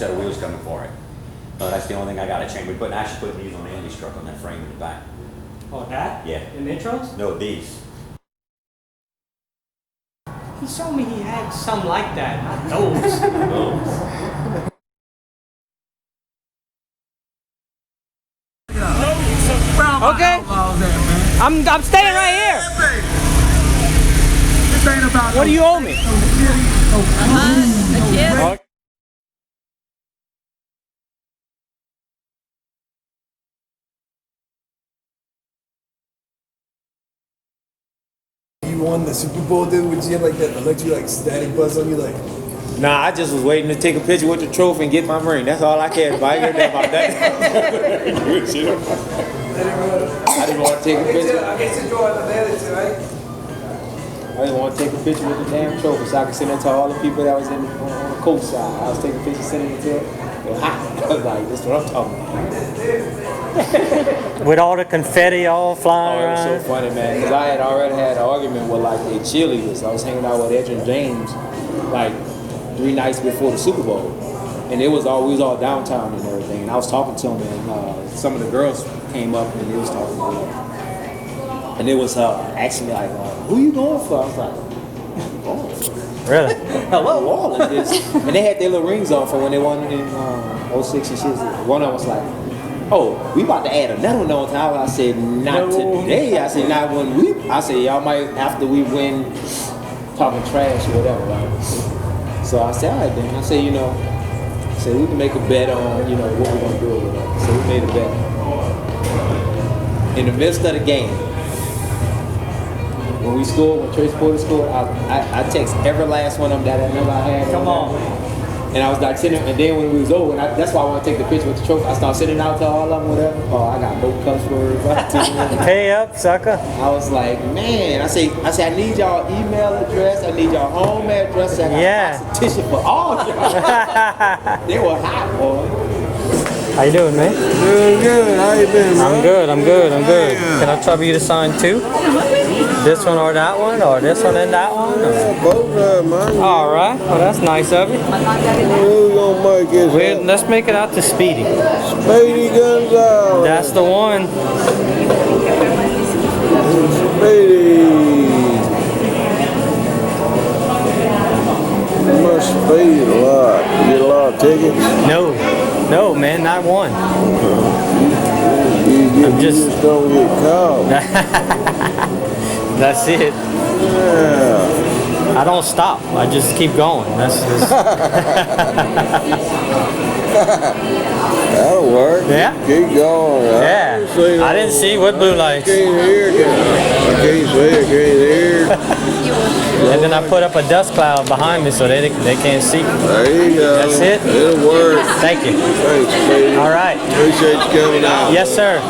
set of wheels coming for it. That's the only thing I got to change. We actually put these on Andy's truck on that frame in the back. Oh, that? Yeah. The Nitros? No, these. He showed me he had some like that, not those. Okay. I'm staying right here. What do you owe me? A kid. You won the Super Bowl, dude? Would you have like that electric static buzz on you, like? Nah, I just was waiting to take a picture with the trophy and get my ring. That's all I cared about. I ain't heard about that. I didn't want to take a picture. I guess you draw the manager, right? I didn't want to take a picture with the damn trophy so I could send it to all the people that was on the coast side. I was taking pictures, sending it to them. They were hot. I was like, this is what I'm talking about. With all the confetti all flying Oh, it was around. so funny, man. Because I had already had an argument with like the cheerleaders. I was hanging out with Edrin James like 3 nights before the Super Bowl. And we was all downtown and everything. And I was talking to them, and some of the girls came up and they was talking to me. And it was asking me like, who you going for? I was like, oh. Really? Hello, all of this. And they had their little rings on for when they won in 06 and shit. One of them was like, oh, we about to add another one on time. I said, not today. I said, not when I said, y'all might after we win talking trash or whatever, right? So I said, all right then. I said, we can make a bet on, what we're gonna do with it. So we made a bet. In the midst of the game, when we scored, when Trace Porter scored, I text every last one of them that I never had. Come on. And I was like sending, and then when we was over, that's why I want to take the picture with the trophy. I started sending out to all of them, whatever. Oh, I got no cuss words. Pay up, sucker. I was like, man, I say, I need y'all email address, I need y'all home address, I got a petition for all of y'all. They were hot, boy. How you doing, man? Doing good. How you been, bro? I'm good. Can I trouble you to sign 2? This one or that one, or this one and that one? Or? Both of them, man. All right. Well, that's nice of you. Who's gonna make it? Let's make it out to Speedy. Speedy Gonzalez. That's the one. Speedy. You must speed a lot. You get a lot of tickets. No, man, not one. You just don't get caught. That's it. Yeah. I don't stop. I just keep going. That's just... That'll work. Yeah. Keep going. Yeah. I didn't see what blue lights. I can't hear. I can't see. I can't hear. And then I put up a dust cloud behind me so they can't see. There you go. That's it. It'll work. Thank you. Thanks, Speedy. All right. Appreciate you coming out. Yes, sir.